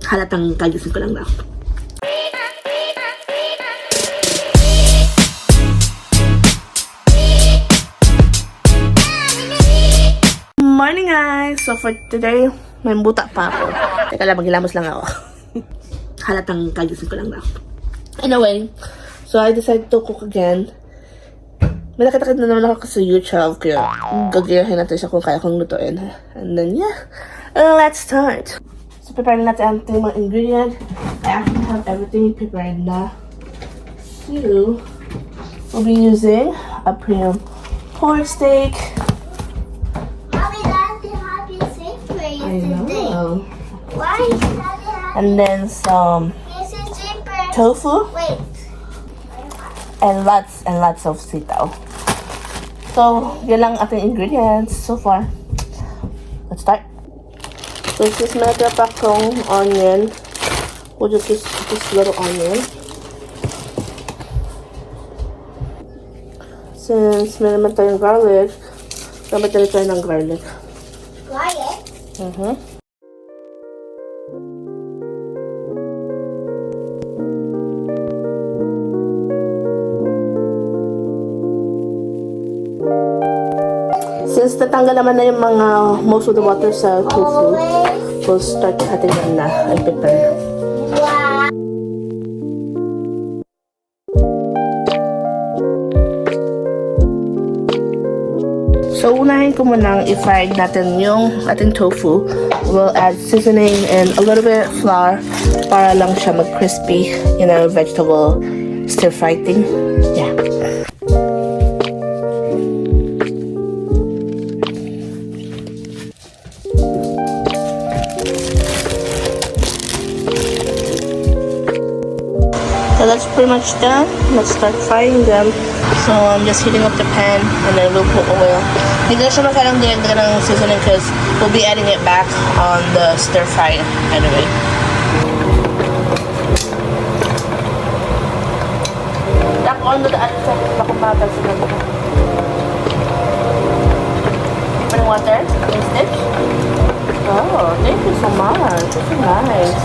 Halatang kagising ko lang daw. Morning guys! So for today, may buta pa ako. Teka lang, maghilamos lang ako. Halatang kagising ko lang daw. Anyway, so I decided to cook again. May nakita na naman ako sa YouTube, kaya gagayahin natin siya kung kaya kong lutuin. And then yeah, let's start! So prepare natin ang mga ingredient. I actually have everything prepared na. So, we'll be using a premium pork steak. I know. Why is that? And then some tofu. Wait. And lots of sitaw. So, yan lang ating ingredients so far. Let's start. So, this meron pa akong onion. We'll just use this little onion. Since meron naman tayong garlic, dapat tayo ng garlic. Garlic? Since natanggal naman na yung mga most of the water sa tofu, we'll start ating na and prepare. Wow. So, unahin ko munang i-fry natin yung ating tofu. We'll add seasoning and a little bit of flour para lang siya mag-crispy, you know, vegetable stir-fry thing. Yeah. So that's pretty much done. Let's start frying them. So I'm just heating up the pan and then we'll put oil. Hindi na siya makalang dagdagan ng seasoning because we'll be adding it back on the stir fry anyway. Tap on the other side. Bakong sila. Put water instead. Oh, thank you so much. This is nice.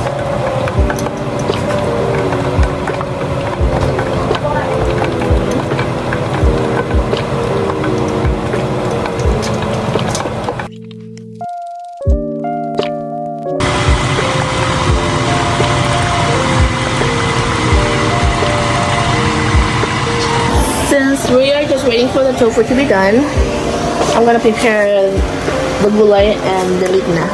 Since we are just waiting for the tofu to be done, I'm gonna prepare the gulay and the ligna.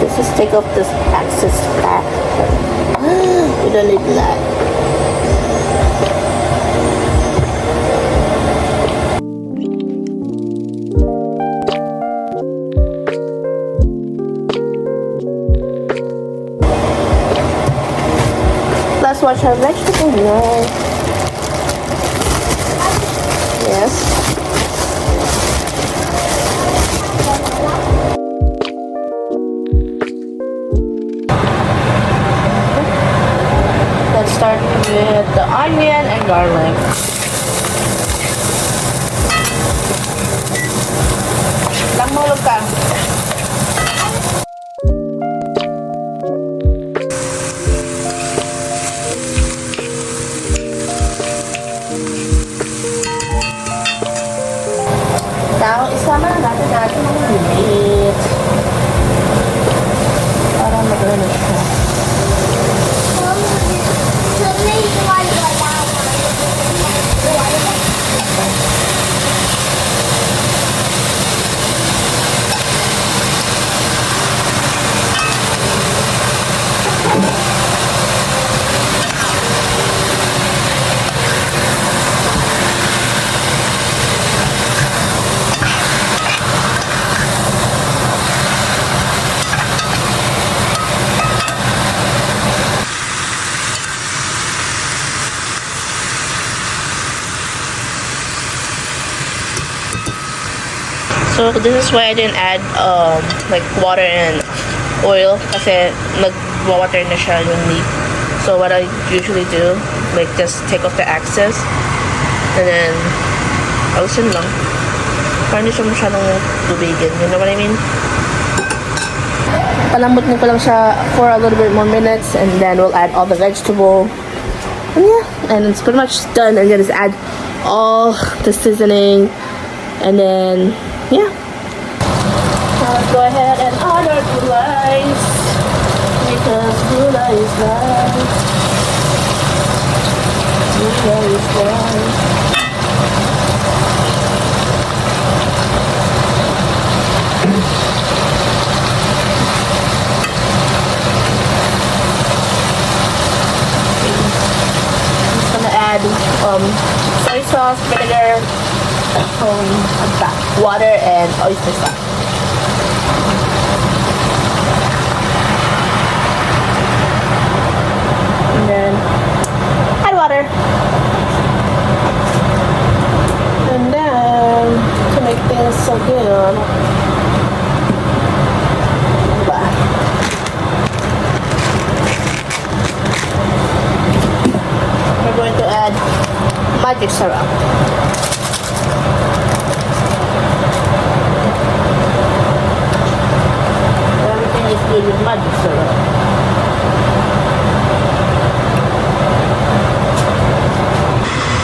Let's just take off this excess fat. We don't need that. Let's watch our vegetables now. Yes. Let's start with the onion and garlic. Lang mulog ka. Now, isama na natin ang meat. Para mag-ano siya. So this is why I didn't add like water and oil kasi nag-water na siya yung meat. So what I usually do, like just take off the excess and then ayusin lang. Parang hindi siya masyadong tubigin. You know what I mean? Palambutin ko lang siya for a little bit more minutes and then we'll add all the vegetable. And yeah, and it's pretty much done. And then just add all the seasoning and then yeah. Let's go ahead and order gulais because gulai is life. Gulai is life. Add soy sauce, vinegar, water, and oyster sauce. And then add water. And then to make things so good, we're going to add magic syrup. Everything is good with magic syrup.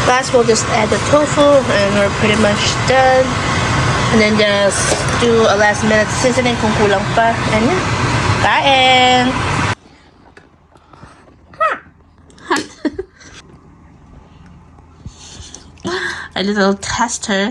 Last, we'll just add the tofu and we're pretty much done. And then just do a last minute seasoning kung kulang pa. And yeah, kain! A little tester